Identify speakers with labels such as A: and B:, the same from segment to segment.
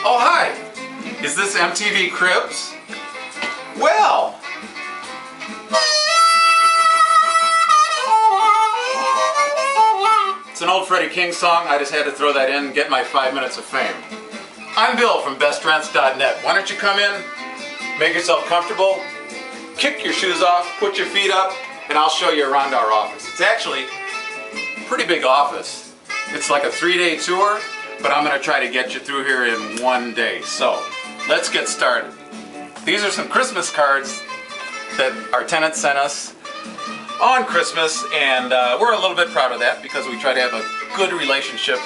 A: Oh, hi! Is this MTV Cribs? Well! It's an old Freddie King song. I just had to throw that in and get my 5 minutes of fame. I'm Bill from bestrents.net. Why don't you come in, make yourself comfortable, kick your shoes off, put your feet up, and I'll show you around our office. It's actually a pretty big office. It's like a 3-day tour, but I'm going to try to get you through here in 1 day. So, let's get started. These are some Christmas cards that our tenants sent us on Christmas, and we're a little bit proud of that because we try to have a good relationship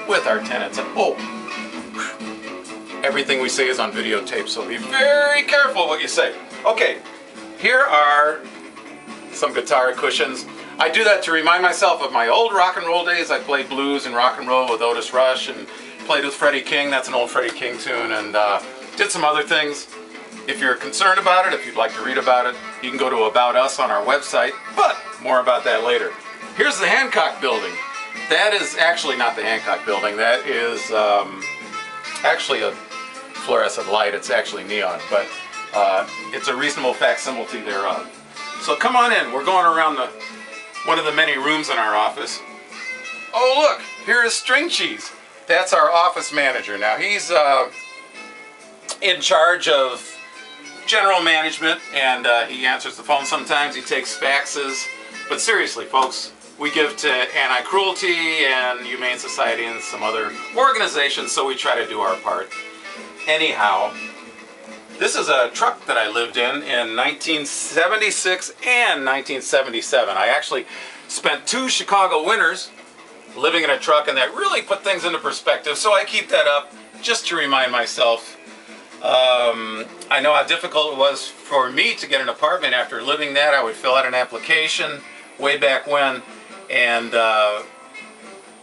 A: with our tenants. And oh, everything we say is on videotape, so be very careful what you say. Okay, here are some guitar cushions. I do that to remind myself of my old rock and roll days. I played blues and rock and roll with Otis Rush and played with Freddie King. That's an old Freddie King tune, and did some other things. If you're concerned about it, if you'd like to read about it, you can go to About Us on our website, but more about that later. Here's the Hancock building. That is actually not the Hancock building. That is actually a fluorescent light. It's actually neon, but it's a reasonable facsimile thereof. So come on in. We're going around one of the many rooms in our office. Oh look, here is String Cheese. That's our office manager. Now he's in charge of general management, and he answers the phone sometimes. He takes faxes. But seriously, folks, we give to Anti-Cruelty and Humane Society and some other organizations, so we try to do our part. Anyhow, this is a truck that I lived in 1976 and 1977. I actually spent 2 Chicago winters living in a truck, and that really put things into perspective, so I keep that up just to remind myself. I know how difficult it was for me to get an apartment after living that. I would fill out an application way back when, and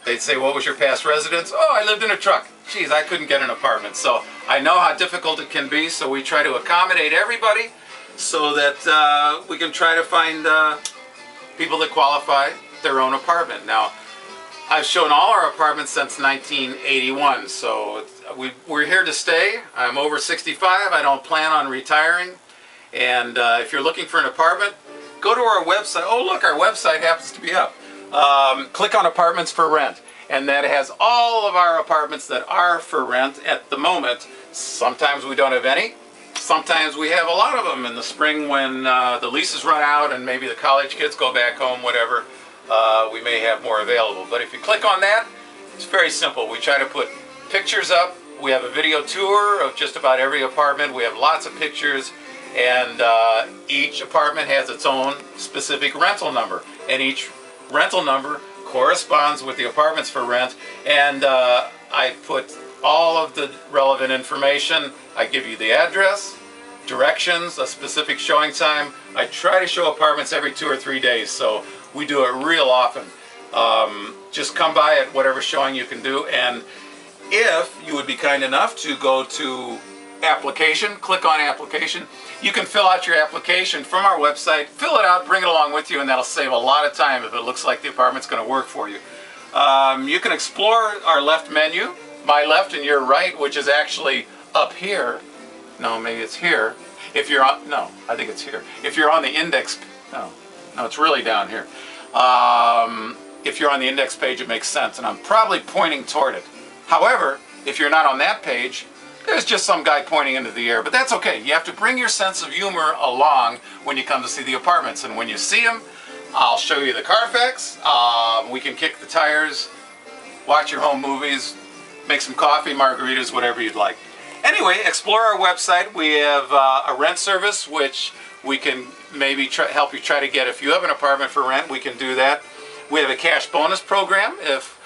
A: they'd say, what was your past residence? Oh, I lived in a truck. Geez, I couldn't get an apartment. So I know how difficult it can be, so we try to accommodate everybody so that we can try to find people that qualify their own apartment. Now, I've shown all our apartments since 1981, so we're here to stay. I'm over 65. I don't plan on retiring. And if you're looking for an apartment, go to our website. Oh, look, our website happens to be up. Click on Apartments for Rent, and that has all of our apartments that are for rent at the moment. Sometimes we don't have any. Sometimes we have a lot of them in the spring when the leases run out and maybe the college kids go back home, whatever. We may have more available. But if you click on that, it's very simple. We try to put pictures up. We have a video tour of just about every apartment. We have lots of pictures, and each apartment has its own specific rental number, and each rental number corresponds with the apartments for rent. And I put all of the relevant information. I give you the address, directions, a specific showing time. I try to show apartments every 2 or 3 days, so we do it real often. Just come by at whatever showing you can do, and if you would be kind enough to go to application, click on application, you can fill out your application from our website, fill it out, bring it along with you, and that'll save a lot of time if it looks like the apartment's going to work for you. You can explore our left menu, my left and your right, which is actually up here. No, maybe it's here. If you're on, no, I think it's here. If you're on the index, no, it's really down here. If you're on the index page, it makes sense, and I'm probably pointing toward it. However, if you're not on that page, there's just some guy pointing into the air, but that's okay. You have to bring your sense of humor along when you come to see the apartments, and when you see them, I'll show you the Carfax. We can kick the tires, watch your home movies, make some coffee, margaritas, whatever you'd like. Anyway, explore our website. We have a rent service, which we can maybe help you try to get. If you have an apartment for rent, we can do that. We have a cash bonus program. If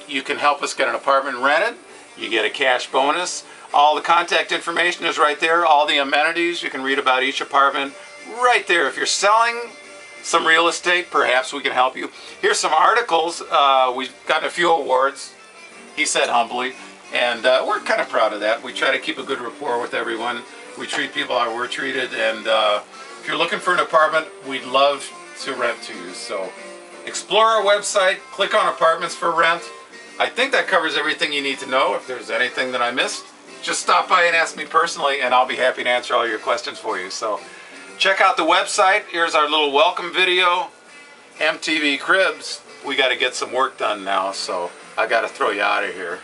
A: you can help us get an apartment rented, you get a cash bonus. All the contact information is right there. All the amenities, you can read about each apartment right there. If you're selling some real estate, perhaps we can help you. Here's some articles. We've gotten a few awards, he said humbly, and we're kind of proud of that. We try to keep a good rapport with everyone. We treat people how we're treated, and if you're looking for an apartment, we'd love to rent to you. So explore our website, click on Apartments for Rent, I think that covers everything you need to know. If there's anything that I missed, just stop by and ask me personally, and I'll be happy to answer all your questions for you. So check out the website. Here's our little welcome video. MTV Cribs. We got to get some work done now, so I got to throw you out of here.